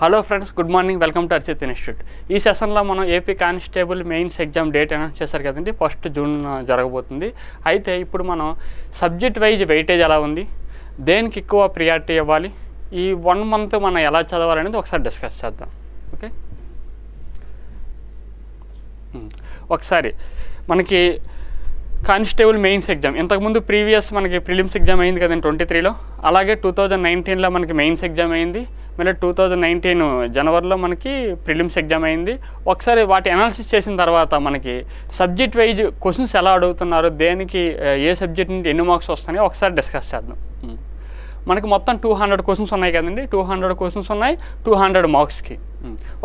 Hello friends, good morning. Welcome to Archit institute. ఈ సెషన్లో మనం AP constable mains exam date announce చేశారు కదండి. 1 జూన్ జరగబోతుంది. అయితే ఇప్పుడు మనం సబ్జెక్ట్ వైజ్ వెయిటేజ్ ఎలా ఉంది, దేనికి ఎక్కువ ప్రియారిటీ ఇవ్వాలి, ఈ 1 మంత్ మనం ఎలా చదవాలనేది ఒకసారి డిస్కస్ చేద్దాం. ఓకే, ఒకసారి మనకి కానిస్టేబుల్ మెయిన్స్ ఎగ్జామ్ ఇంతకుముందు ప్రీవియస్ మనకి ప్రిలిమ్స్ ఎగ్జామ్ అయింది కదండి 23లో. అలాగే 2019లో మనకి మెయిన్స్ ఎగ్జామ్ అయింది. మళ్ళీ 2019 జనవరిలో మనకి ప్రిలిమ్స్ ఎగ్జామ్ అయింది. ఒకసారి వాటి అనాలిసిస్ చేసిన తర్వాత మనకి సబ్జెక్ట్ వైజ్ క్వశ్చన్స్ ఎలా అడుగుతున్నారు, దేనికి ఏ సబ్జెక్ట్ నుండి ఎన్ని మార్క్స్ వస్తున్నాయో ఒకసారి డిస్కస్ చేద్దాం. మనకి మొత్తం 200 క్వశ్చన్స్ ఉన్నాయి కదండి. 200 క్వశ్చన్స్ ఉన్నాయి 200 మార్క్స్కి.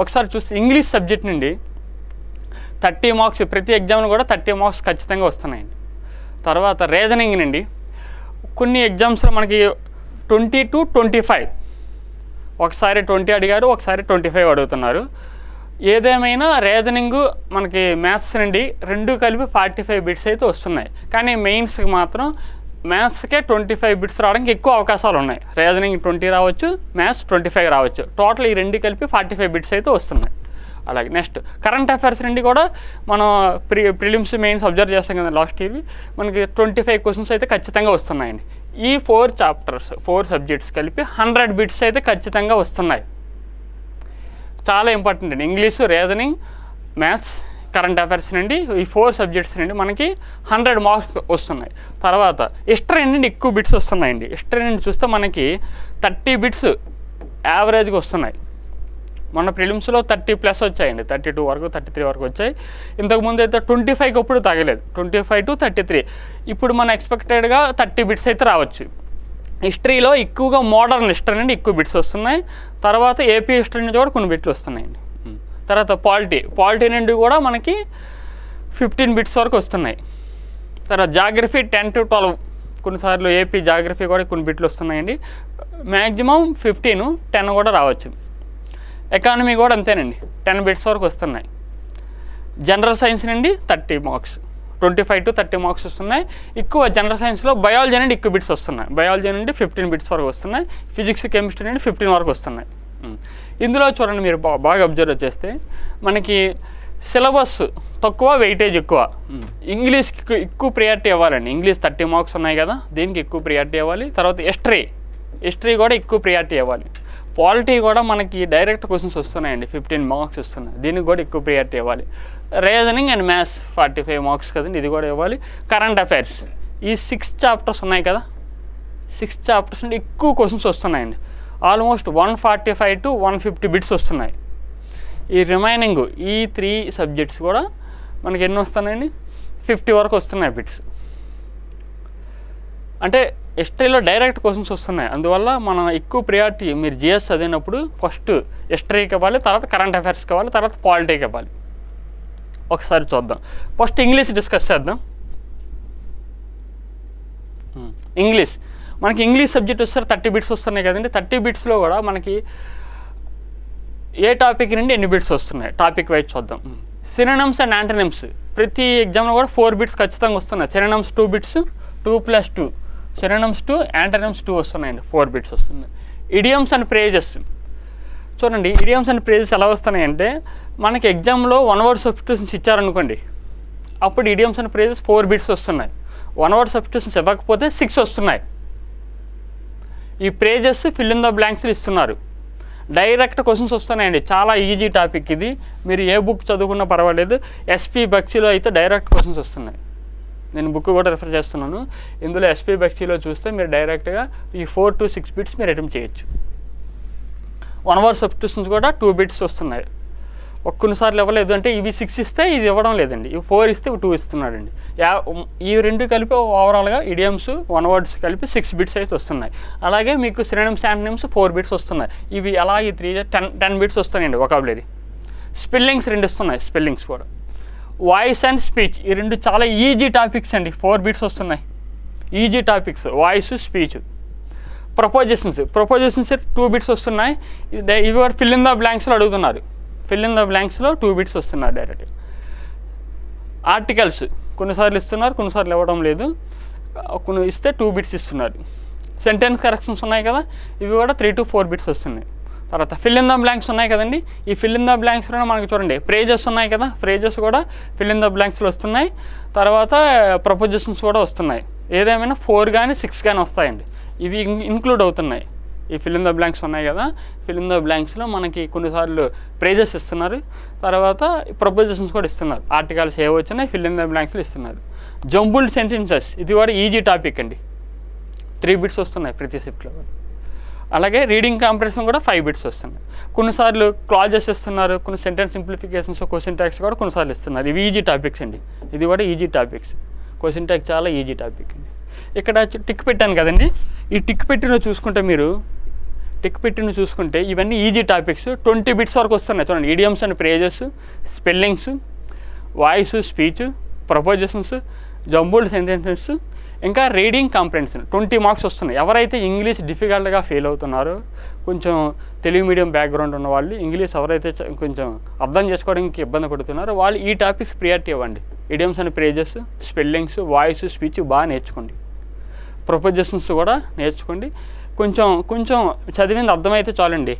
ఒకసారి చూస్తే ఇంగ్లీష్ సబ్జెక్ట్ నుండి 30 మార్క్స్, ప్రతి ఎగ్జామ్లో కూడా 30 మార్క్స్ ఖచ్చితంగా వస్తున్నాయండి. తర్వాత రీజనింగ్ నుండి కొన్ని ఎగ్జామ్స్లో మనకి 20 to 25, ఒకసారి 20 అడిగారు, ఒకసారి 25 అడుగుతున్నారు. ఏదేమైనా రీజనింగ్ మనకి మ్యాథ్స్ నుండి 2 కలిపి 45 బిట్స్ అయితే వస్తున్నాయి. కానీ మెయిన్స్కి మాత్రం మ్యాథ్స్కే 25 బిట్స్ రావడానికి ఎక్కువ అవకాశాలు ఉన్నాయి. రీజనింగ్ 20 రావచ్చు, మ్యాథ్స్ 25 రావచ్చు. టోటల్ ఈ 2 కలిపి 45 బిట్స్ అయితే వస్తున్నాయి. అలాగే నెక్స్ట్ కరెంట్ అఫైర్స్ నుండి కూడా మనం ప్రిలిమ్స్ మెయిన్స్ అబ్జర్వ్ చేస్తాం కదా లాస్ట్ ఇయర్, మనకి 25 క్వశ్చన్స్ అయితే ఖచ్చితంగా వస్తున్నాయండి. ఈ 4 చాప్టర్స్ 4 సబ్జెక్ట్స్ కలిపి 100 బిట్స్ అయితే ఖచ్చితంగా వస్తున్నాయి. చాలా ఇంపార్టెంట్ అండి. English, reasoning, maths, current affairs నుండి ఈ 4 సబ్జెక్ట్స్ నుండి మనకి 100 మార్క్స్ వస్తున్నాయి. తర్వాత హిస్టరీ నుండి ఎక్కువ బిట్స్ వస్తున్నాయండి. హిస్టరీ నుండి చూస్తే మనకి 30 బిట్స్ యావరేజ్గా వస్తున్నాయి. మన ప్రిలిమ్స్లో 30+ వచ్చాయండి, 32 వరకు 33 వరకు వచ్చాయి. ఇంతకుముందు అయితే 25కి ఎప్పుడు తగ్గలేదు, 25 to 33. ఇప్పుడు మన ఎక్స్పెక్టెడ్గా 30 బిట్స్ అయితే రావచ్చు. హిస్టరీలో ఎక్కువగా మోడర్న్ హిస్టరీ నుండి ఎక్కువ బిట్స్ వస్తున్నాయి. తర్వాత ఏపీ హిస్టరీ నుంచి కూడా కొన్ని బిట్లు వస్తున్నాయండి. తర్వాత పాలిటీ నుండి కూడా మనకి 15 బిట్స్ వరకు వస్తున్నాయి. తర్వాత జాగ్రఫీ 10 to 12, కొన్నిసార్లు ఏపీ జాగ్రఫీ కూడా కొన్ని బిట్లు వస్తున్నాయండి. మ్యాక్సిమం 15, 10 కూడా రావచ్చు. ఎకానమీ కూడా అంతేనండి, 10 బిట్స్ వరకు వస్తున్నాయి. జనరల్ సైన్స్ నుండి 30 మార్క్స్, 25 to 30 మార్క్స్ వస్తున్నాయి. ఎక్కువ జనరల్ సైన్స్లో బయాలజీ నుండి ఎక్కువ బిట్స్ వస్తున్నాయి. బయాలజీ నుండి 15 బిట్స్ వరకు వస్తున్నాయి. ఫిజిక్స్, కెమిస్ట్రీ నుండి 15 వరకు వస్తున్నాయి. ఇందులో చూడండి, మీరు బాగా అబ్జర్వ్ చేస్తే మనకి సిలబస్ తక్కువ, వెయిటేజ్ ఎక్కువ. ఇంగ్లీష్కి ఎక్కువ ప్రియారిటీ ఇవ్వాలండి. ఇంగ్లీష్ 30 మార్క్స్ ఉన్నాయి కదా, దీనికి ఎక్కువ ప్రియారిటీ ఇవ్వాలి. తర్వాత హిస్టరీ కూడా ఎక్కువ ప్రియారిటీ ఇవ్వాలి. పాలిటీ కూడా మనకి డైరెక్ట్ క్వశ్చన్స్ వస్తున్నాయండి, 15 మార్క్స్ వస్తున్నాయి, దీనికి కూడా ఎక్కువ ప్రియారిటీ ఇవ్వాలి. రీజనింగ్ అండ్ మ్యాథ్స్ 45 మార్క్స్ కదండి, ఇది కూడా ఇవ్వాలి. కరెంట్ అఫైర్స్ ఈ 6 చాప్టర్స్ ఉన్నాయి కదా, 6 చాప్టర్స్ నుండి ఎక్కువ క్వశ్చన్స్ వస్తున్నాయండి. ఆల్మోస్ట్ 145 to 150 బిట్స్ వస్తున్నాయి. ఈ రిమైనింగ్ ఈ 3 సబ్జెక్ట్స్ కూడా మనకి ఎన్ని వస్తున్నాయండి, 50 వరకు వస్తున్నాయి బిట్స్. అంటే హిస్టరీలో డైరెక్ట్ క్వశ్చన్స్ వస్తున్నాయి. అందువల్ల మనం ఎక్కువ ప్రియారిటీ, మీరు జిఎస్ చదివినప్పుడు ఫస్ట్ హిస్టరీకి ఇవ్వాలి, తర్వాత కరెంట్ అఫైర్స్కి ఇవ్వాలి, తర్వాత పాలిటీకి ఇవ్వాలి. ఒకసారి చూద్దాం. ఫస్ట్ ఇంగ్లీష్ డిస్కస్ చేద్దాం. ఇంగ్లీష్ మనకి ఇంగ్లీష్ సబ్జెక్ట్ వస్తారు 30 బిట్స్ వస్తున్నాయి కదండి. 30 బిట్స్లో కూడా మనకి ఏ టాపిక్ నుండి ఎన్ని బిట్స్ వస్తున్నాయి, టాపిక్ వైజ్ చూద్దాం. సినోనిమ్స్ అండ్ యాంటోనిమ్స్ ప్రతి ఎగ్జామ్లో కూడా 4 బిట్స్ ఖచ్చితంగా వస్తున్నాయి. సినోనిమ్స్ 2 బిట్స్, 2+2, సినోనిమ్స్ 2, యాంటోనిమ్స్ 2 వస్తున్నాయండి, 4 బిట్స్ వస్తున్నాయి. ఇడియమ్స్ అండ్ ఫ్రేజెస్ చూడండి. ఇడియమ్స్ అండ్ ఫ్రేజెస్ ఎలా వస్తున్నాయంటే, మనకి ఎగ్జామ్లో 1 word సబ్స్టిట్యూషన్స్ ఇచ్చారనుకోండి, అప్పుడు ఇడియమ్స్ అండ్ ఫ్రేజెస్ 4 బిట్స్ వస్తున్నాయి. 1 word సబ్స్టిట్యూషన్స్ ఇవ్వకపోతే 6 వస్తున్నాయి. ఈ ఫ్రేజెస్ ఫిల్ ఇన్ ద బ్లాంక్స్లు ఇస్తున్నారు. డైరెక్ట్ క్వశ్చన్స్ వస్తున్నాయండి. చాలా ఈజీ టాపిక్ ఇది, మీరు ఏ బుక్ చదువుకున్నా పర్వాలేదు. ఎస్పీ బక్సీలో అయితే డైరెక్ట్ క్వశ్చన్స్ వస్తున్నాయి. నేను బుక్ కూడా రిఫర్ చేస్తున్నాను. ఇందులో ఎస్పీ బక్సీలో చూస్తే మీరు డైరెక్ట్గా ఈ 4 to 6 బిట్స్ మీరు అటెంప్ట్ చేయొచ్చు. 1 word సబ్స్టిట్యూషన్స్ కూడా 2 బిట్స్ వస్తున్నాయి. కొన్నిసార్లు ఇవ్వలేదు అంటే ఇవి 6 ఇస్తే ఇది ఇవ్వడం లేదండి, ఇవి 4 ఇస్తే 2 ఇస్తున్నాడండి. ఈ 2 కలిపి ఓవరాల్గా ఇడియమ్స్ 1 words కలిపి 6 బిట్స్ అయితే వస్తున్నాయి. అలాగే మీకు సినోనిమ్స్, యాంటోనిమ్స్ 4 బిట్స్ వస్తున్నాయి. ఇవి అలా ఈ 10 బిట్స్ వస్తున్నాయండి. వొకాబులరీ, స్పెల్లింగ్స్ 2 వస్తున్నాయి, స్పెల్లింగ్స్ కూడా. వాయిస్ అండ్ స్పీచ్ ఈ 2 చాలా ఈజీ టాపిక్స్ అండి, 4 బిట్స్ వస్తున్నాయి. Easy topics voice, speech. Prepositions 2 bits వస్తున్నాయి. ఇవి కూడా ఫిల్ ఇన్ ద బ్లాంక్స్లో అడుగుతున్నారు. ఫిల్ ఇన్ ద బ్లాంక్స్లో 2 బిట్స్ వస్తున్నారు డైరెక్ట్. ఆర్టికల్స్ కొన్నిసార్లు ఇస్తున్నారు, కొన్నిసార్లు ఇవ్వడం లేదు. కొన్ని ఇస్తే 2 బిట్స్ ఇస్తున్నారు. సెంటెన్స్ కరెక్షన్స్ ఉన్నాయి కదా, ఇవి కూడా 3 to 4 బిట్స్ వస్తున్నాయి. తర్వాత ఫిల్ ఇన్ ద బ్లాంక్స్ ఉన్నాయి కదండి, ఈ ఫిల్ ఇన్ ద బ్లాంక్స్లోనే మనకి చూడండి ఫ్రేజెస్ ఉన్నాయి కదా, ఫ్రేజెస్ కూడా ఫిల్ ఇన్ ద బ్లాంక్స్లో వస్తున్నాయి. తర్వాత ప్రపోజిషన్స్ కూడా వస్తున్నాయి. ఏదేమైనా 4 కానీ 6 కానీ వస్తాయండి. ఇవి ఇంక్లూడ్ అవుతున్నాయి. ఈ ఫిల్ ఇన్ ద బ్లాంక్స్ ఉన్నాయి కదా, ఫిల్ ఇన్ ద బ్లాంక్స్లో మనకి కొన్నిసార్లు ప్రేజెస్ ఇస్తున్నారు, తర్వాత ప్రపోజిషన్స్ కూడా ఇస్తున్నారు. ఆర్టికల్స్ ఏ వచ్చినాయి ఫిల్ ఇన్ ద బ్లాంక్స్లో ఇస్తున్నారు. జంబుల్డ్ సెంటెన్సెస్ ఇది కూడా ఈజీ టాపిక్ అండి, 3 బిట్స్ వస్తున్నాయి ప్రతి షిఫ్ట్లో. అలాగే రీడింగ్ కాంప్రిహెన్షన్ కూడా 5 బిట్స్ వస్తున్నాయి. కొన్నిసార్లు క్లాజెస్ ఇస్తున్నారు, కొన్ని సెంటెన్స్ సింప్లిఫికేషన్స్, క్వశ్చన్ ట్యాక్స్ కూడా కొన్నిసార్లు ఇస్తున్నారు. ఇవి ఈజీ టాపిక్స్ అండి, ఇది కూడా ఈజీ టాపిక్స్. క్వశ్చన్ ట్యాక్ చాలా ఈజీ టాపిక్ అండి. ఇక్కడ టిక్ పెట్టాను కదండి, ఈ టిక్ పెట్టిన చూసుకుంటే మీరు టిక్ పెట్టిన చూసుకుంటే ఇవన్నీ ఈజీ టాపిక్స్. 20 బిట్స్ వరకు వస్తున్నాయి చూడండి. Idioms and phrases, spellings, voice, speech, prepositions, jumbled sentences, ఇంకా రీడింగ్ కాంప్రిహెన్షన్ 20 మార్క్స్ వస్తున్నాయి. ఎవరైతే ఇంగ్లీష్ డిఫికల్ట్గా ఫెయిల్ అవుతున్నారో, కొంచెం తెలుగు మీడియం బ్యాక్గ్రౌండ్ ఉన్న వాళ్ళు, ఇంగ్లీష్ ఎవరైతే కొంచెం అర్థం చేసుకోవడానికి ఇబ్బంది పడుతున్నారో వాళ్ళు ఈ టాపిక్స్ ప్రియారిటీ ఇవ్వండి. Idioms and phrases, spellings, voice, speech బాగా నేర్చుకోండి. ప్రపోజిషన్స్ కూడా నేర్చుకోండి. కొంచెం చదివింది అర్థమైతే చాలండి,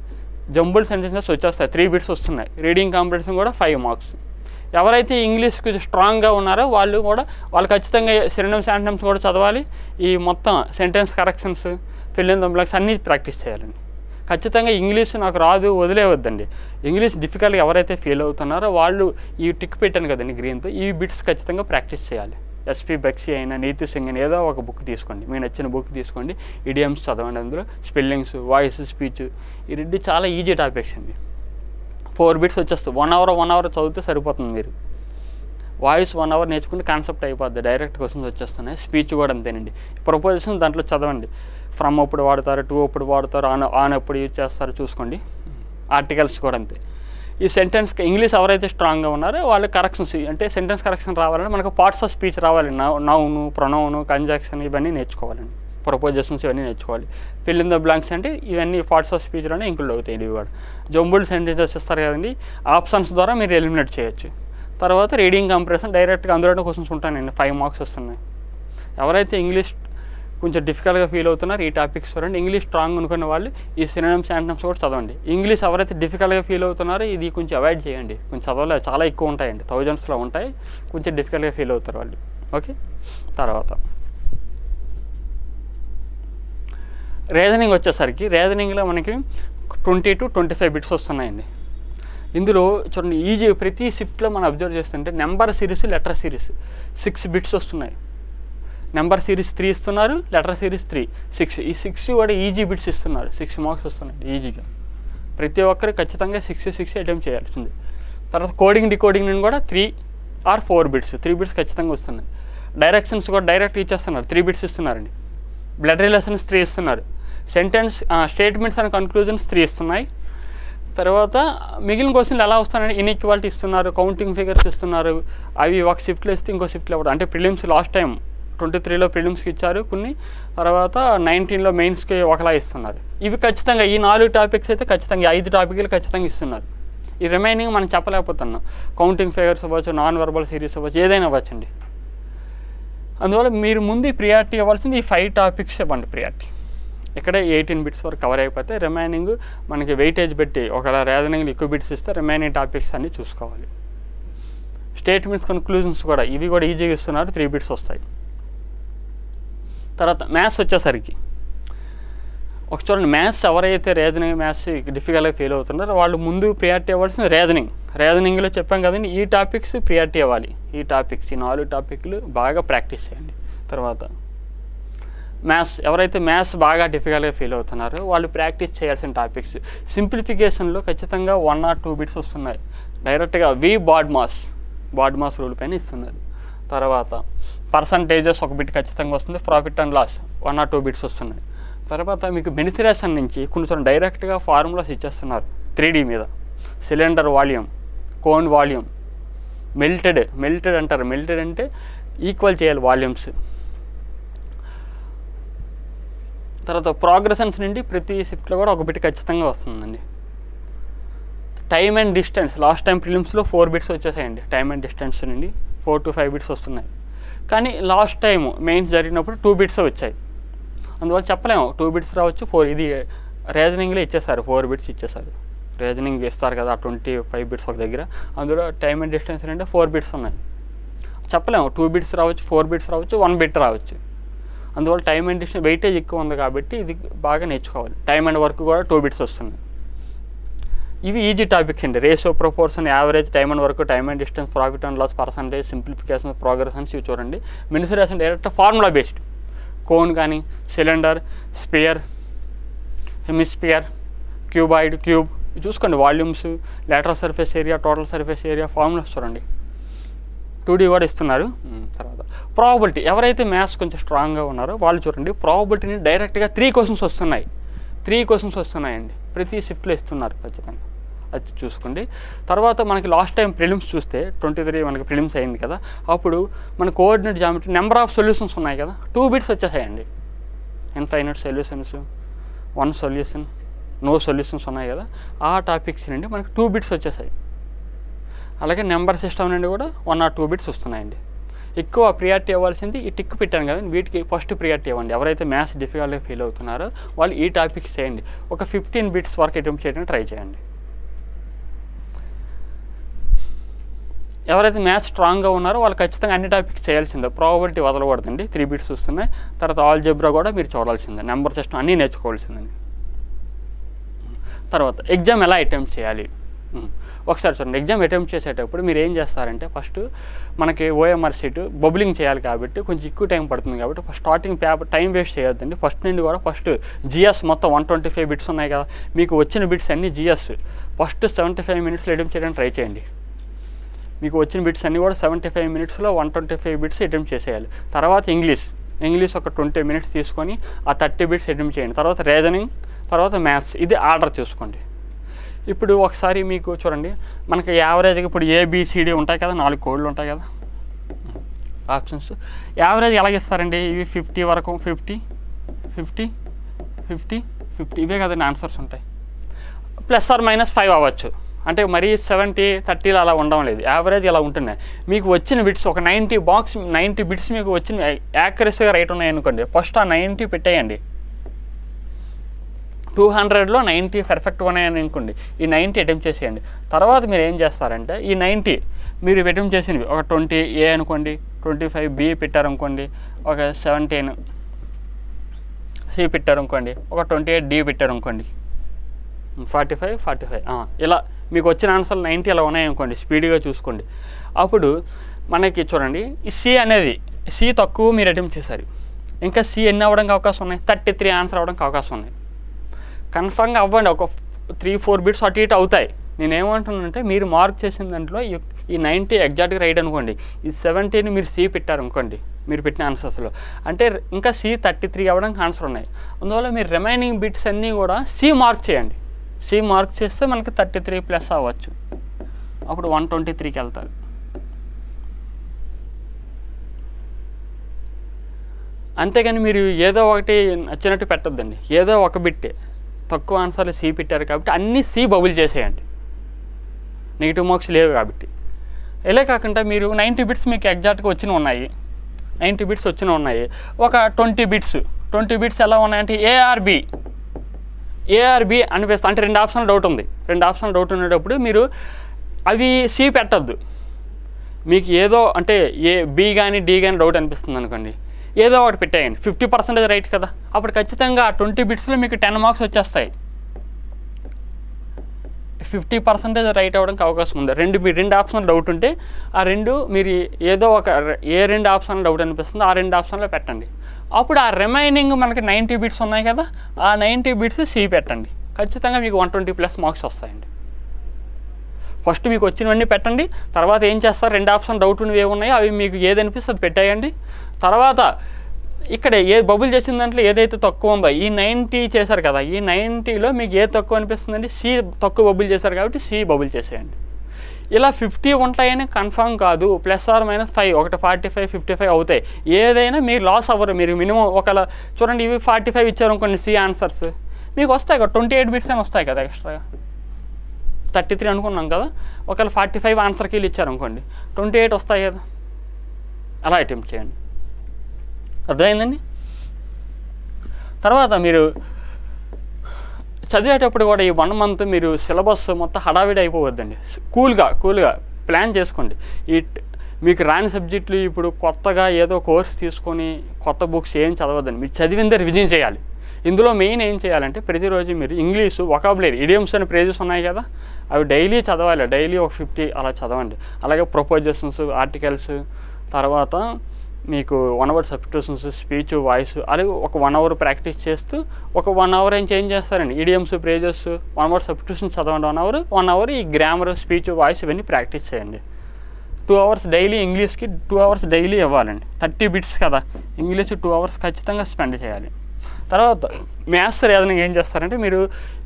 జంబుల్డ్ సెంటెన్సెస్ వచ్చేస్తాయి. 3 బిట్స్ వస్తున్నాయి. రీడింగ్ కాంప్రిహెన్షన్ కూడా 5 మార్క్స్. ఎవరైతే ఇంగ్లీష్ కొంచెం స్ట్రాంగ్గా ఉన్నారో వాళ్ళు ఖచ్చితంగా సినోనిమ్స్, యాంటోనిమ్స్ కూడా చదవాలి. ఈ మొత్తం sentence corrections, fill in the blanks అన్నీ ప్రాక్టీస్ చేయాలండి. ఖచ్చితంగా ఇంగ్లీష్ నాకు రాదు వదిలేవద్దండి. ఇంగ్లీష్ డిఫికల్ట్గా ఎవరైతే ఫీల్ అవుతున్నారో వాళ్ళు ఈ టిక్ పెట్టాను కదండి గ్రీన్తో, ఈ బిట్స్ ఖచ్చితంగా ప్రాక్టీస్ చేయాలి. ఎస్పీ బక్సీ అయినా, నీతి సింగ్ అయినా ఏదో ఒక బుక్ తీసుకోండి, మీకు నచ్చిన బుక్ తీసుకోండి. ఇడియమ్స్ చదవండి, అందులో స్పెల్లింగ్స్, వాయిస్, స్పీచ్, ఈ 2 చాలా ఈజీ టాపిక్స్ అండి. 4 బిట్స్ వచ్చేస్తుంది. 1 అవర్ చదివితే సరిపోతుంది. మీరు వాయిస్ 1 అవర్ నేర్చుకుంటే కాన్సెప్ట్ అయిపోద్ది, డైరెక్ట్ క్వశ్చన్స్ వచ్చేస్తున్నాయి. స్పీచ్ కూడా అంతేనండి. ప్రపోజిషన్ దాంట్లో చదవండి. ఫ్రమ్ ఎప్పుడు వాడతారు, టు ఎప్పుడు వాడతారు, ఆన్ ఎప్పుడు యూజ్ చేస్తారో చూసుకోండి. ఆర్టికల్స్ కూడా అంతే. ఈ సెంటెన్స్ ఇంగ్లీష్ ఎవరైతే స్ట్రాంగ్గా ఉన్నారో వాళ్ళు కరెక్షన్స్, అంటే సెంటెన్స్ కరెక్షన్ రావాలంటే మనకు పార్ట్స్ ఆఫ్ స్పీచ్ రావాలి. నౌను, ప్రొనౌను, కంజంక్షన్ ఇవన్నీ నేర్చుకోవాలండి. ప్రపోజిషన్స్ ఇవన్నీ నేర్చుకోవాలి. ఫిల్ ఇన్ ద బ్లాంక్స్ అంటే ఇవన్నీ పార్ట్స్ ఆఫ్ స్పీచ్లోనే ఇంక్లూడ్ అవుతాయి. ఇవి కూడా జంబుల్డ్ సెంటెన్సెస్ ఇస్తారు కదండి, ఆప్షన్స్ ద్వారా మీరు ఎలిమినేట్ చేయొచ్చు. తర్వాత రీడింగ్ కాంప్రిహెన్షన్ డైరెక్ట్గా అందులోనే క్వశ్చన్స్ ఉంటాయండి. 5 మార్క్స్ వస్తున్నాయి. ఎవరైతే ఇంగ్లీష్ కొంచెం డిఫికల్ట్గా ఫీల్ అవుతున్నారు ఈ టాపిక్స్ చూడండి. ఇంగ్లీష్ స్ట్రాంగ్ అనుకునే వాళ్ళు ఈ సినోనిమ్స్, యాంటోనిమ్స్ కూడా చదవండి. ఇంగ్లీష్ ఎవరైతే డిఫికల్ట్గా ఫీల్ అవుతున్నారో ఇది కొంచెం అవాయిడ్ చేయండి. కొంచెం చదవలేదు, చాలా ఎక్కువ ఉంటాయండి, థౌజండ్స్లో ఉంటాయి. కొంచెం డిఫికల్ట్గా ఫీల్ అవుతారు వాళ్ళు. ఓకే, తర్వాత రీజనింగ్ వచ్చేసరికి రీజనింగ్లో మనకి 20 to 25 బిట్స్ వస్తున్నాయండి. ఇందులో చూడండి ఈజీ, ప్రతి షిఫ్ట్లో మనం అబ్జర్వ్ చేస్తుంటే number series, letter series 6 bits వస్తున్నాయి. నెంబర్ సిరీస్ 3 ఇస్తున్నారు, లెటర్ సిరీస్ 3, 6. ఈ 6 కూడా ఈజీ బిట్స్ ఇస్తున్నారు. 6 మార్క్స్ వస్తున్నాయి ఈజీగా. ప్రతి ఒక్కరు ఖచ్చితంగా 6 అటెంప్ట్ చేయాల్సింది. తర్వాత కోడింగ్, డికోడింగ్ నుండి కూడా 3 or 4 బిట్స్, 3 బిట్స్ ఖచ్చితంగా వస్తున్నాయి. డైరెక్షన్స్ కూడా డైరెక్ట్ ఇచ్చేస్తున్నారు, 3 బిట్స్ ఇస్తున్నారండి. బ్లడ్ రిలేషన్స్ 3 ఇస్తున్నారు. సెంటెన్స్, స్టేట్మెంట్స్ అండ్ కన్క్లూజన్స్ 3 ఇస్తున్నాయి. తర్వాత మిగిలిన క్వశ్చన్లు ఎలా వస్తున్నాయంటే ఇన్ఈక్వాలిటీ ఇస్తున్నారు, కౌంటింగ్ ఫిగర్స్ ఇస్తున్నారు. అవి ఒక షిఫ్ట్లో ఇస్తే ఇంకో షిఫ్ట్లో ఇవ్వడం. అంటే ప్రిలిమ్స్ లాస్ట్ టైం 23లో ప్రిలిమ్స్కి ఇచ్చారు కొన్ని, తర్వాత 19లో మెయిన్స్కి ఒకలా ఇస్తున్నారు. ఇవి ఖచ్చితంగా ఈ 4 టాపిక్స్ అయితే ఖచ్చితంగా 5 టాపిక్లు ఖచ్చితంగా ఇస్తున్నారు. ఈ రిమైనింగ్ మనం చెప్పలేకపోతున్నాం. కౌంటింగ్ ఫిగర్స్ అవ్వచ్చు, నాన్ వెర్బల్ సిరీస్ అవ్వచ్చు, ఏదైనా అవ్వచ్చండి. అందువల్ల మీరు ముందు ప్రియారిటీ ఇవ్వాల్సింది ఈ 5 టాపిక్స్ ఇవ్వండి ప్రియారిటీ. ఇక్కడ 18 బిట్స్ వరకు కవర్ అయిపోతే రిమైనింగ్ మనకి వెయిటేజ్ పెట్టి ఒకవేళ రీజనింగ్లో ఎక్కువ బిట్స్ ఇస్తే రిమైనింగ్ టాపిక్స్ అన్నీ చూసుకోవాలి. స్టేట్మెంట్స్, కన్క్లూజన్స్ కూడా ఇవి కూడా ఈజీగా ఇస్తున్నారు, 3 బిట్స్ వస్తాయి. తర్వాత మ్యాథ్స్ వచ్చేసరికి ఒక చూడండి, మ్యాథ్స్ ఎవరైతే రీజనింగ్, మ్యాథ్స్ డిఫికల్ట్గా ఫెయిల్ అవుతున్నారో వాళ్ళు ముందు ప్రియారిటీ ఇవ్వాల్సింది రీజనింగ్లో చెప్పాం కదండి, ఈ టాపిక్స్ ప్రియారిటీ ఇవ్వాలి. ఈ 4 టాపిక్లు బాగా ప్రాక్టీస్ చేయండి. తర్వాత మ్యాథ్స్ ఎవరైతే మ్యాథ్స్ బాగా డిఫికల్ట్గా ఫీల్ అవుతున్నారో వాళ్ళు ప్రాక్టీస్ చేయాల్సిన టాపిక్స్. సింప్లిఫికేషన్లో ఖచ్చితంగా 1 or 2 బిట్స్ వస్తున్నాయి. డైరెక్ట్గా బాడ్మాస్ రూల్ పైన ఇస్తున్నారు. తర్వాత పర్సంటేజెస్ 1 బిట్ ఖచ్చితంగా వస్తుంది. Profit and loss 1 or 2 bits వస్తున్నాయి. తర్వాత మీకు బెనిఫిరేషన్ నుంచి కొంచెం డైరెక్ట్గా ఫార్ములాస్ ఇచ్చేస్తున్నారు 3D మీద. Cylinder volume, cone volume, melted అంటారు. మెల్టెడ్ అంటే ఈక్వల్ చేయాలి వాల్యూమ్స్. తర్వాత ప్రోగ్రెషన్స్ నుండి ప్రతి షిఫ్ట్లో కూడా 1 బిట్ ఖచ్చితంగా వస్తుందండి. Time and distance last time ప్రిలిమ్స్లో 4 బిట్స్ వచ్చేసాయండి. టైమ్ అండ్ డిస్టెన్స్ నుండి 4 to 5 బిట్స్ వస్తున్నాయి. కానీ లాస్ట్ టైం మెయిన్స్ జరిగినప్పుడు 2 బిట్స్ వచ్చాయి. అందువల్ల చెప్పలేము 2 బిట్స్ రావచ్చు, 4 ఇది రీజనింగ్లో ఇచ్చేసారు 4 బిట్స్ ఇచ్చేసారు. రీజనింగ్ ఇస్తారు కదా 25 బిట్స్ ఒక దగ్గర, అందులో టైమ్ అండ్ డిస్టెన్స్ అంటే 4 బిట్స్ ఉన్నాయి. చెప్పలేము 2 బిట్స్ రావచ్చు, 4 బిట్స్ రావచ్చు, 1 బిట్ రావచ్చు. అందువల్ల టైమ్ అండ్ డిస్టెన్స్ వెయిటేజ్ ఎక్కువ ఉంది కాబట్టి ఇది బాగా నేర్చుకోవాలి. టైమ్ అండ్ వర్క్ కూడా 2 బిట్స్ వస్తున్నాయి. ఇవి ఈజీ టాపిక్స్ అండి. Ratio, proportion, average, time and work, time and distance, profit and loss, percentage, simplification, progressions ఇవి చూడండి. Mensuration direct formula based. Cone కానీ, cylinder, sphere, hemisphere, cuboid, cube చూసుకోండి. Volumes, lateral surface area, total surface area, formulas చూడండి. 2D కూడా ఇస్తున్నారు. తర్వాత probability, ఎవరైతే maths కొంచెం స్ట్రాంగ్గా ఉన్నారో వాళ్ళు చూడండి, ప్రాబబిలిటీని డైరెక్ట్గా 3 క్వశ్చన్స్ వస్తున్నాయి. 3 క్వశ్చన్స్ వస్తున్నాయండి, ప్రతి షిఫ్ట్లో ఇస్తున్నారు ఖచ్చితంగా. అది చూసుకోండి. తర్వాత మనకి లాస్ట్ టైం ప్రిలిమ్స్ చూస్తే 23 మనకి ప్రిలిమ్స్ అయింది కదా, అప్పుడు మన coordinate geometry number of solutions ఉన్నాయి కదా, 2 బిట్స్ వచ్చేసాయండి. Infinite solutions, 1 solution, no solutions ఉన్నాయి కదా, ఆ టాపిక్స్ నుండి మనకి 2 బిట్స్ వచ్చేసాయి. అలాగే నెంబర్ సిస్టమ్ నుండి కూడా 1 or 2 బిట్స్ వస్తున్నాయండి. ఎక్కువ ప్రియారిటీ ఇవ్వాల్సింది ఈ టిక్ పెట్టాను కదా, వీటికి ఫస్ట్ ప్రియారిటీ ఇవ్వండి. ఎవరైతే మ్యాథ్స్ డిఫికల్ట్గా ఫీల్ అవుతున్నారో వాళ్ళు ఈ టాపిక్స్ చేయండి. ఒక 15 బిట్స్ వరకు అటెంప్ట్ చేయడానికి ట్రై చేయండి. ఎవరైతే మ్యాథ్స్ స్ట్రాంగ్గా ఉన్నారో వాళ్ళు ఖచ్చితంగా అన్ని టాపిక్స్ చేయాల్సిందే. ప్రాబబిలిటీ వదలకూడదండి, 3 బిట్స్ వస్తున్నాయి. తర్వాత ఆల్జీబ్రా కూడా మీరు చూడాల్సిందే, నెంబర్ సిస్టమ్ అన్నీ నేర్చుకోవాల్సిందండి. తర్వాత ఎగ్జామ్ ఎలా అటెంప్ట్ చేయాలి ఒకసారి చూడండి. ఎగ్జామ్ అటెంప్ట్ చేసేటప్పుడు మీరు ఏం చేస్తారంటే, ఫస్ట్ మనకి ఓఎంఆర్ షీట్ బబులింగ్ చేయాలి కాబట్టి కొంచెం ఎక్కువ టైం పడుతుంది కాబట్టి first starting paper time waste చేయొద్దండి. ఫస్ట్ నుండి కూడా ఫస్ట్ జిఎస్ మొత్తం 125 బిట్స్ ఉన్నాయి కదా, మీకు వచ్చిన బిట్స్ అన్నీ జిఎస్ ఫస్ట్ 75 మినిట్స్లో అటెంప్ట్ చేయడానికి ట్రై చేయండి. మీకు వచ్చిన బిట్స్ అన్నీ కూడా 75 మినిట్స్లో 125 బిట్స్ అటెంప్ట్ చేసేయాలి. తర్వాత ఇంగ్లీష్ ఒక 20 మినిట్స్ తీసుకొని ఆ 30 బిట్స్ అటెంప్ట్ చేయండి. తర్వాత రీజనింగ్, తర్వాత మ్యాథ్స్, ఇది ఆర్డర్ చూసుకోండి. ఇప్పుడు ఒకసారి మీకు చూడండి, మనకి యావరేజ్గా ఇప్పుడు ABCD ఉంటాయి కదా, 4 కోడ్లు ఉంటాయి కదా ఆప్షన్స్. యావరేజ్ ఎలాగిస్తారండి, ఇవి 50 వరకు 50 50 50 50 ఇవే కదండి ఆన్సర్స్ ఉంటాయి. +or-5 అవ్వచ్చు, అంటే మరీ 70 30 అలా ఉండడం లేదు, యావరేజ్ ఇలా ఉంటున్నాయి. మీకు వచ్చిన బిట్స్ ఒక 90 బిట్స్ మీకు వచ్చిన యాక్యురసీగా రైట్ ఉన్నాయనుకోండి, ఫస్ట్ ఆ 90 పెట్టేయండి. 200లో 90 పర్ఫెక్ట్గా ఉన్నాయని అనుకోండి, ఈ 90 అటెంప్ట్ చేసేయండి. తర్వాత మీరు ఏం చేస్తారంటే, ఈ 90 మీరు అటెంప్ట్ చేసినవి ఒక 20 A అనుకోండి, 25 B పెట్టారనుకోండి, ఒక 17 C పెట్టారనుకోండి, ఒక 28 D పెట్టారనుకోండి, 45 ఇలా మీకు వచ్చిన ఆన్సర్లు 90 అలా ఉన్నాయనుకోండి, స్పీడ్గా చూసుకోండి. అప్పుడు మనకి చూడండి, ఈ C తక్కువ మీరు అటెంప్ట్ చేశారు, ఇంకా C ఎన్ని అవ్వడానికి అవకాశం ఉన్నాయి, 33 ఆన్సర్ అవ్వడానికి అవకాశం ఉన్నాయి. కన్ఫర్మ్గా అవ్వండి, ఒక 3-4 బిట్స్ అటు ఇటు అవుతాయి. నేనేమంటున్నానంటే, మీరు మార్క్ చేసిన దాంట్లో ఈ 90 ఎగ్జాక్ట్గా రైట్ అనుకోండి, ఈ 70ని మీరు C పెట్టారనుకోండి మీరు పెట్టిన ఆన్సర్స్లో, అంటే ఇంకా C 33 అవ్వడానికి ఆన్సర్ ఉన్నాయి. అందువల్ల మీరు రిమైనింగ్ బిట్స్ అన్నీ కూడా C మార్క్ చేయండి. C మార్క్ చేస్తే మనకి 33+ అవ్వచ్చు, అప్పుడు 123కి వెళ్తారు. అంతేగాని మీరు ఏదో ఒకటి నచ్చినట్టు పెట్టొద్దండి. ఏదో ఒక బిట్టే తక్కువ ఆన్సర్లు C పెట్టారు కాబట్టి అన్నీ C బబుల్ చేసేయండి, నెగిటివ్ మార్క్స్ లేవు కాబట్టి. ఇలా కాకుండా మీరు 90 బిట్స్ మీకు ఎగ్జాక్ట్గా వచ్చినవి ఉన్నాయి, 90 బిట్స్ వచ్చినవి ఉన్నాయి, ఒక 20 బిట్స్ ఎలా ఉన్నాయంటే ARB అనిపిస్తుంది. అంటే 2 ఆప్షన్లు డౌట్ ఉంది, 2 ఆప్షన్లు డౌట్ ఉండేటప్పుడు మీరు అవి C పెట్టద్దు. మీకు ఏదో అంటే B కానీ D కానీ డౌట్ అనిపిస్తుంది అనుకోండి, ఏదో ఒకటి పెట్టేయండి. 50% రైట్ కదా, అప్పుడు ఖచ్చితంగా 20 బిట్స్లో మీకు 10 మార్క్స్ వచ్చేస్తాయి. 50% రైట్ అవ్వడానికి అవకాశం ఉంది. 2 ఆప్షన్లు డౌట్ ఉంటే ఆ 2 మీరు ఏదో ఒక 2 ఆప్షన్లు డౌట్ అనిపిస్తుందో ఆ 2 ఆప్షన్లో పెట్టండి. అప్పుడు ఆ రిమైనింగ్ మనకి 90 బిట్స్ ఉన్నాయి కదా, ఆ 90 బిట్స్ C పెట్టండి. ఖచ్చితంగా మీకు 120+ మార్క్స్ వస్తాయండి. ఫస్ట్ మీకు వచ్చినవన్నీ పెట్టండి, తర్వాత ఏం చేస్తారు, 2 ఆప్షన్ డౌట్ ఉన్నవి ఏమున్నాయో అవి మీకు ఏది అనిపిస్తుంది పెట్టేయండి. తర్వాత ఇక్కడ బబుల్ చేసిన దాంట్లో ఏదైతే తక్కువ ఉందో, ఈ 90 చేశారు కదా, ఈ 90లో మీకు ఏది తక్కువ అనిపిస్తుందండి, C తక్కువ బబుల్ చేశారు కాబట్టి C బబుల్ చేసేయండి. ఇలా 50 ఉంటాయని కన్ఫర్మ్ కాదు, +or-5 ఒకటి 45 55 అవుతాయి. ఏదైనా మీరు లాస్ అవ్వరు. మీరు మినిమం ఒకవేళ చూడండి, ఇవి 45 ఇచ్చారు అనుకోండి C ఆన్సర్స్, మీకు వస్తాయి కదా 28 బిట్స్ అని వస్తాయి కదా ఎక్స్ట్రాగా. 33 అనుకున్నాం కదా, ఒకవేళ 45 ఆన్సర్ కీలు ఇచ్చారు అనుకోండి, 28 వస్తాయి కదా. అలా అటెంప్ట్ చేయండి, అర్థమైందండి. తర్వాత మీరు చదివేటప్పుడు కూడా ఈ 1 మంత్ మీరు సిలబస్ మొత్తం హడావిడి అయిపోవద్దండి. కూల్గా ప్లాన్ చేసుకోండి. మీకు రాని సబ్జెక్టులు ఇప్పుడు కొత్తగా ఏదో కోర్స్ తీసుకొని కొత్త బుక్స్ ఏం చదవద్దండి. మీరు చదివిందే రివిజన్ చేయాలి. ఇందులో మెయిన్ ఏం చేయాలంటే ప్రతిరోజు మీరు ఇంగ్లీషు వొకాబులరీ ఇడియమ్స్ అని ఫ్రేజెస్ ఉన్నాయి కదా, అవి డైలీ చదవాలి. డైలీ ఒక 50 అలా చదవండి. అలాగే ప్రపోజిషన్స్, ఆర్టికల్స్, తర్వాత మీకు 1 అవర్ సబ్స్టిట్యూషన్స్, స్పీచ్, వాయిస్, అలాగే ఒక 1 అవర్ ప్రాక్టీస్ చేస్తూ ఒక 1 అవర్ ఏం చేంజ్ చేస్తారండి. ఇడియమ్స్, ఫ్రేజెస్, 1 అవర్ సబ్స్టిట్యూషన్స్ చదవండి. 1 అవర్ ఈ గ్రామర్, స్పీచ్, వాయిస్ ఇవన్నీ ప్రాక్టీస్ చేయండి. 2 అవర్స్ డైలీ ఇంగ్లీష్కి 2 అవర్స్ డైలీ ఇవ్వాలండి. 30 బిట్స్ కదా, ఇంగ్లీష్ 2 అవర్స్ ఖచ్చితంగా స్పెండ్ చేయాలి. తర్వాత మ్యాథ్స్ రీజనింగ్ ఏం చేస్తారంటే మీరు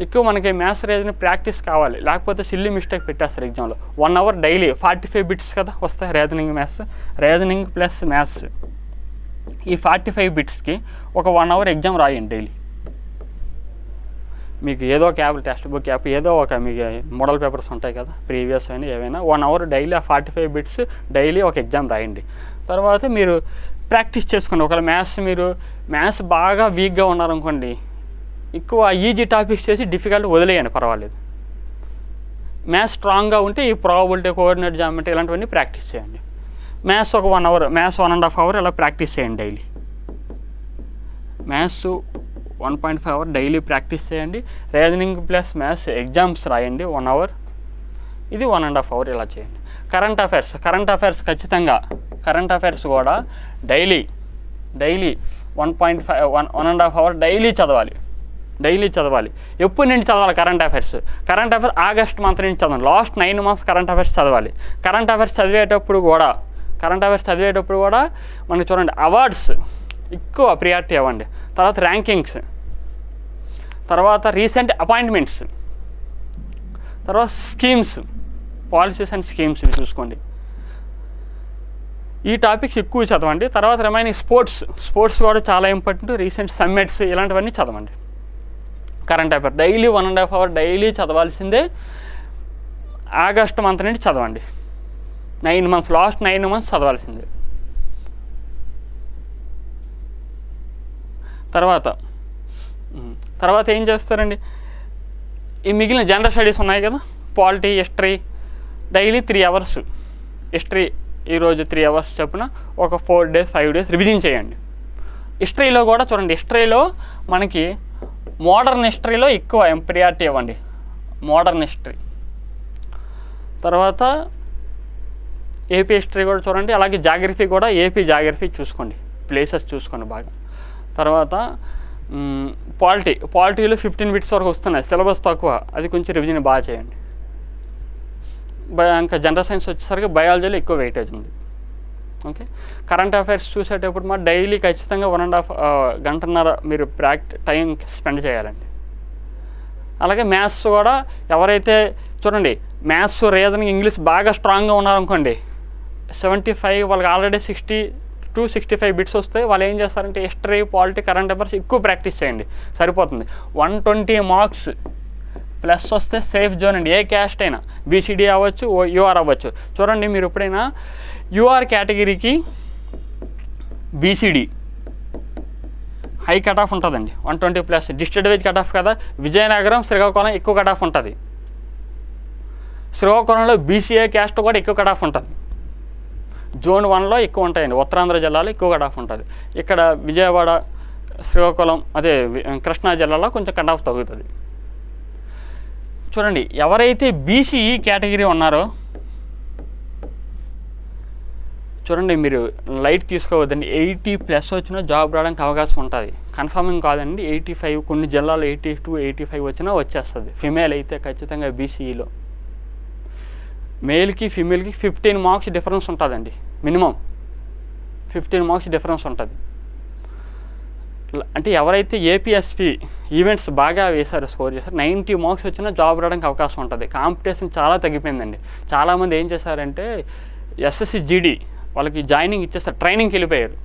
ఎక్కువ మనకి మ్యాథ్స్ రీజనింగ్ ప్రాక్టీస్ కావాలి, లేకపోతే సిల్లీ మిస్టేక్ పెట్టేస్తారు ఎగ్జామ్లో. 1 అవర్ డైలీ 45 బిట్స్ కదా వస్తాయి reasoning, maths, reasoning plus maths. ఈ 45 బిట్స్కి ఒక 1 అవర్ ఎగ్జామ్ రాయండి డైలీ. మీకు ఏదో ఒక యాప్, టెక్స్ట్ బుక్ యాప్, ఏదో ఒక మీకు మోడల్ పేపర్స్ ఉంటాయి కదా ప్రీవియస్ అయినా ఏవైనా, 1 అవర్ డైలీ ఆ 45 బిట్స్ డైలీ ఒక ఎగ్జామ్ రాయండి. తర్వాత మీరు ప్రాక్టీస్ చేసుకోండి. ఒకవేళ మ్యాథ్స్ బాగా వీక్గా ఉన్నారనుకోండి, ఎక్కువ ఈజీ టాపిక్స్ చేసి డిఫికల్ట్ వదిలేయండి, పర్వాలేదు. మ్యాథ్స్ స్ట్రాంగ్గా ఉంటే ఈ ప్రాబబిలిటీ, కోఆర్డినేట్, జామెట్రీ ఇలాంటివన్నీ ప్రాక్టీస్ చేయండి. మ్యాథ్స్ ఒక 1 అవర్, మ్యాథ్స్ 1.5 అవర్ ఇలా ప్రాక్టీస్ చేయండి daily. Maths 1.5 hour daily practice చేయండి. రీజనింగ్ ప్లస్ మ్యాథ్స్ ఎగ్జామ్స్ రాయండి 1 అవర్, ఇది 1.5 అవర్ ఇలా చేయండి. కరెంట్ అఫైర్స్ ఖచ్చితంగా, కరెంట్ అఫైర్స్ కూడా డైలీ 1.5 అవర్ డైలీ చదవాలి. ఎప్పుడు నుంచి చదవాలి కరెంట్ అఫైర్స్ ఆగస్ట్ మంత్ నుంచి చదవాలి. లాస్ట్ 9 months కరెంట్ అఫైర్స్ చదవాలి. కరెంట్ అఫైర్స్ చదివేటప్పుడు కూడా మనకి చూడండి, అవార్డ్స్ ఎక్కువ ప్రియారిటీ ఇవ్వండి. తర్వాత ర్యాంకింగ్స్, తర్వాత రీసెంట్ అపాయింట్మెంట్స్, తర్వాత స్కీమ్స్, పాలసీస్ అండ్ స్కీమ్స్ ఇవి చూసుకోండి. ఈ టాపిక్స్ ఎక్కువ చదవండి. తర్వాత రిమైనింగ్ స్పోర్ట్స్ కూడా చాలా ఇంపార్టెంట్. రీసెంట్ సమ్మిట్స్ ఇలాంటివన్నీ చదవండి. Current affair daily 1.5 hour daily చదవాల్సిందే. ఆగస్ట్ మంత్ నుండి చదవండి. 9 months, లాస్ట్ 9 months చదవాల్సిందే. తర్వాత ఏం చేస్తారండి, ఈ మిగిలిన జనరల్ స్టడీస్ ఉన్నాయి కదా, polity, history, daily 3 hours history, ఈరోజు 3 hours చొప్పున ఒక 4 days 5 days రివిజన్ చేయండి. హిస్టరీలో కూడా చూడండి, హిస్టరీలో మనకి మోడర్న్ హిస్టరీలో ఎక్కువ ప్రియారిటీ ఇవ్వండి, మోడర్న్ హిస్టరీ. తర్వాత ఏపీ హిస్టరీ కూడా చూడండి. అలాగే జాగ్రఫీ కూడా, ఏపీ జాగ్రఫీ చూసుకోండి, ప్లేసెస్ చూసుకోండి బాగా. తర్వాత పాలిటీలో 15 bits వరకు వస్తున్నాయి, సిలబస్ తక్కువ, అది కొంచెం రివిజన్ బాగా చేయండి. ఇంకా జనరల్ సైన్స్ వచ్చేసరికి బయాలజీలో ఎక్కువ వెయిటేజ్ ఉంది. ఓకే, కరెంట్ అఫైర్స్ చూసేటప్పుడు మా డైలీ ఖచ్చితంగా 1.5 గంటన్నర మీరు టైం స్పెండ్ చేయాలండి. అలాగే మ్యాథ్స్ కూడా ఎవరైతే చూడండి, మ్యాథ్స్, రీజనింగ్, ఇంగ్లీష్ బాగా స్ట్రాంగ్గా ఉన్నారనుకోండి, 75 వాళ్ళకి ఆల్రెడీ 60 to 65 bits వస్తాయి. వాళ్ళు ఏం చేస్తారంటే హిస్టరీ, పాలిటీ, కరెంట్ అఫైర్స్ ఎక్కువ ప్రాక్టీస్ చేయండి, సరిపోతుంది. 120 marks ప్లస్ వస్తే సేఫ్ జోన్ అండి. ఏ క్యాస్ట్ అయినా, బీసీడీ అవ్వచ్చు, యూఆర్ అవ్వచ్చు. చూడండి, మీరు ఎప్పుడైనా యూఆర్ కేటగిరీకి బీసీడీ హై కట్ ఆఫ్ ఉంటుందండి, 120+. డిస్ట్రిక్ట్ వైజ్ కట్ ఆఫ్ కదా, విజయనగరం, శ్రీకాకుళం ఎక్కువ కట్ ఆఫ్ ఉంటుంది. శ్రీకాకుళంలో బీసీఏ క్యాస్ట్ కూడా ఎక్కువ కట్ ఆఫ్ ఉంటుంది. జోన్ 1లో ఎక్కువ ఉంటాయండి, ఉత్తరాంధ్ర జిల్లాలో ఎక్కువ కట్ ఆఫ్ ఉంటుంది. ఇక్కడ విజయవాడ, శ్రీకాకుళం, అదే కృష్ణా జిల్లాలో కొంచెం కట్ ఆఫ్ తగ్గుతుంది. చూడండి, ఎవరైతే బీసీఈ కేటగిరీ ఉన్నారో చూడండి, మీరు లైట్ తీసుకోవద్దండి. 80+ వచ్చినా జాబ్ రావడానికి అవకాశం ఉంటుంది. కన్ఫర్మింగ్ కాదండి, 85, కొన్ని జిల్లాలో 82, 85 వచ్చినా వచ్చేస్తుంది. ఫిమేల్ అయితే ఖచ్చితంగా బీసీఈలో. మేల్కి ఫిమేల్కి 15 marks డిఫరెన్స్ ఉంటుందండి, మినిమం 15 marks డిఫరెన్స్ ఉంటుంది. అంటే ఎవరైతే ఏపీఎస్పీ ఈవెంట్స్ బాగా వేశారో, స్కోర్ చేశారు, 90 marks వచ్చినా జాబ్ రావడానికి అవకాశం ఉంటుంది. కాంపిటీషన్ చాలా తగ్గిపోయిందండి. చాలామంది ఏం చేశారంటే ఎస్ఎస్సి జీడీ వాళ్ళకి జాయినింగ్ ఇచ్చేస్తారు, ట్రైనింగ్కి వెళ్ళిపోయారు.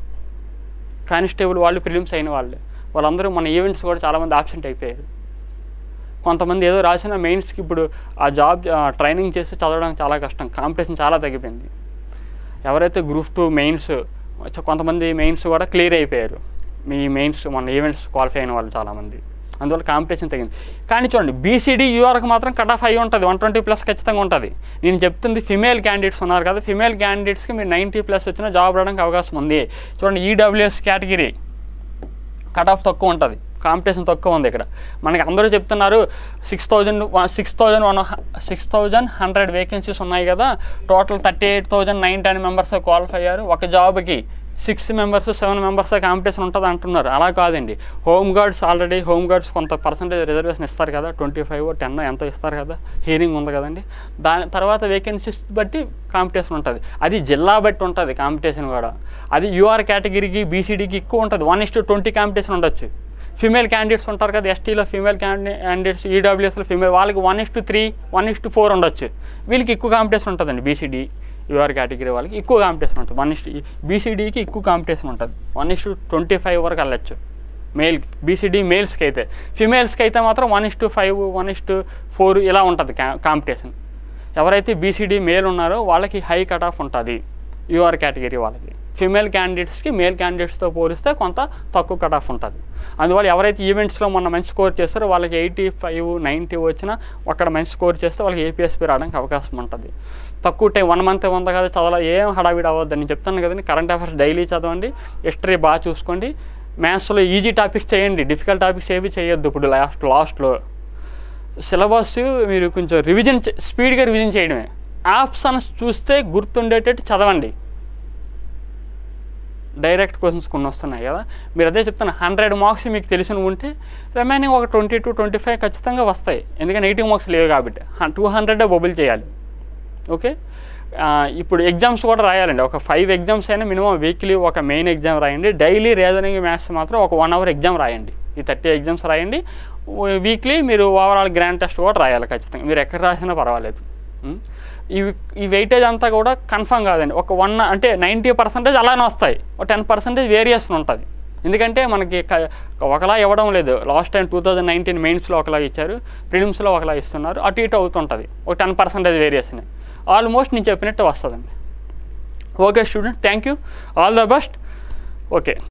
కానిస్టేబుల్ వాళ్ళు, ప్రిలిమ్స్ అయిన వాళ్ళందరూ మన ఈవెంట్స్ కూడా చాలామంది ఆబ్సెంట్ అయిపోయారు. కొంతమంది ఏదో రాసిన మెయిన్స్కి ఇప్పుడు ఆ జాబ్ ట్రైనింగ్ చేసి చదవడానికి చాలా కష్టం, కాంపిటీషన్ చాలా తగ్గిపోయింది. ఎవరైతే గ్రూప్ 2 మెయిన్స్, కొంతమంది మెయిన్స్ కూడా క్లియర్ అయిపోయారు. మీ మెయిన్స్ మన ఈవెంట్స్ క్వాలిఫై అయిన వాళ్ళు చాలామంది. అందువల్ల కాంపిటీషన్ తగ్గింది. కానీ చూడండి బీసీడీ యూఆర్కి మాత్రం కట్ ఆఫ్ అయ్యి ఉంటుంది, 120+ ఖచ్చితంగా ఉంటుంది. నేను చెప్తుంది ఫిమేల్ క్యాండిడేట్స్ ఉన్నారు కదా, ఫిమేల్ క్యాండిడేట్స్కి మీరు 90+ వచ్చినా జాబ్ రావడానికి అవకాశం ఉంది. చూడండి ఈడబ్ల్యూఎస్ కేటగిరీ కట్ ఆఫ్ తక్కువ ఉంటుంది, కాంపిటీషన్ తక్కువ ఉంది. ఇక్కడ మనకి అందరూ చెప్తున్నారు 6,100 వేకెన్సీస్ ఉన్నాయి కదా, టోటల్ 38,910 మెంబర్స్ క్వాలిఫై అయ్యారు. ఒక జాబ్కి 6 మెంబర్స్ 7 మెంబర్స్ కాంపిటీషన్ ఉంటుంది అంటున్నారు. అలా కాదండి, home guards already home guards కొంత పర్సంటేజ్ రిజర్వేషన్ ఇస్తారు కదా, 25 10 ఎంతో ఇస్తారు కదా, హియరింగ్ ఉంది కదండి. దాని తర్వాత వేకెన్సీస్ బట్టి కాంపిటీషన్ ఉంటుంది. అది జిల్లా బట్టి ఉంటుంది కాంపిటీషన్ కూడా. అది యూఆర్ కేటగిరీకి బీసీడీకి ఎక్కువ ఉంటుంది, 1:20 కాంపిటీషన్ ఉండొచ్చు. ఫీమేల్ క్యాండిడేట్స్ ఉంటారు కదా, ఎస్టీలో ఫీమేల్ క్యాండిడేట్స్, ఈడబ్ల్యూఎస్లో ఫీమేల్, వాళ్ళకి 1:3 1:4 ఉండొచ్చు. వీళ్ళకి ఎక్కువ కాంపిటీషన్ ఉంటుందండి. బీసీడీ యూఆర్ కేటగిరీ వాళ్ళకి ఎక్కువ కాంపిటీషన్ ఉంటుంది, బీసీడీకి ఎక్కువ కాంపిటీషన్ ఉంటుంది, 1:25 వరకు వెళ్ళచ్చు మేల్ బీసీడీ మేల్స్కి అయితే. ఫిమేల్స్కి అయితే మాత్రం 1:5 1:4 ఇలా ఉంటుంది కాంపిటీషన్. ఎవరైతే బీసీడీ మేల్ ఉన్నారో వాళ్ళకి హై కట్ ఆఫ్ ఉంటుంది యూఆర్ కేటగిరీ వాళ్ళకి. ఫిమేల్ క్యాండిడేట్స్కి మేల్ క్యాండిడేట్స్తో పోలిస్తే కొంత తక్కువ కట్ ఆఫ్ ఉంటుంది. అందువల్ల ఎవరైతే ఈవెంట్స్లో మొన్న మంచి స్కోర్ చేస్తారో వాళ్ళకి 85 90 వచ్చినా అక్కడ మంచి స్కోర్ చేస్తే వాళ్ళకి ఏపీఎస్పీ రావడానికి అవకాశం ఉంటుంది. తక్కువ టైం 1 మంత్ ఉంది కదా, చదవాల ఏం హడావిడి అవ్వద్దు. నేను చెప్తాను కదండి, కరెంట్ అఫైర్స్ డైలీ చదవండి, హిస్టరీ బాగా చూసుకోండి, మ్యాథ్స్లో ఈజీ టాపిక్స్ చేయండి, డిఫికల్ట్ టాపిక్స్ ఏవి చేయొద్దు. ఇప్పుడు లాస్ట్లో సిలబస్ మీరు కొంచెం స్పీడ్గా రివిజన్ చేయడమే. ఆప్షన్స్ చూస్తే గుర్తుండేటట్టు చదవండి. డైరెక్ట్ క్వశ్చన్స్ కొన్ని వస్తున్నాయి కదా, మీరు అదే చెప్తాను, 100 మార్క్స్ మీకు తెలిసిన ఉంటే రిమైనింగ్ ఒక 20 to 25 ఖచ్చితంగా వస్తాయి. ఎందుకంటే 80 మార్క్స్ లేవు కాబట్టి 200 బబుల్ చేయాలి. ఓకే, ఇప్పుడు ఎగ్జామ్స్ కూడా రాయాలండి. ఒక 5 ఎగ్జామ్స్ అయినా మినిమం వీక్లీ ఒక మెయిన్ ఎగ్జామ్ రాయండి. డైలీ రీజనింగ్ మ్యాథ్స్ మాత్రం ఒక 1 hour ఎగ్జామ్ రాయండి. ఈ 30 ఎగ్జామ్స్ రాయండి. వీక్లీ మీరు ఓవరాల్ గ్రాండ్ టెస్ట్ కూడా రాయాలి ఖచ్చితంగా, మీరు ఎక్కడ రాసినా పర్వాలేదు. ఈ వెయిటేజ్ అంతా కూడా కన్ఫర్మ్ కాదండి. ఒక 90% అలానే వస్తాయి, ఒక 10% వేరియేషన్ ఉంటుంది. ఎందుకంటే మనకి ఒకలా ఇవ్వడం లేదు. లాస్ట్ టైం 2019 మెయిన్స్లో ఒకలా ఇచ్చారు, ప్రిలిమ్స్లో ఒకలా ఇస్తున్నారు, అటు ఇటు అవుతుంటుంది. ఒక 10% వేరియేషన్ ఆల్మోస్ట్ నేను చెప్పినట్టు వస్తుందండి. Okay student, thank you, all the best. Okay.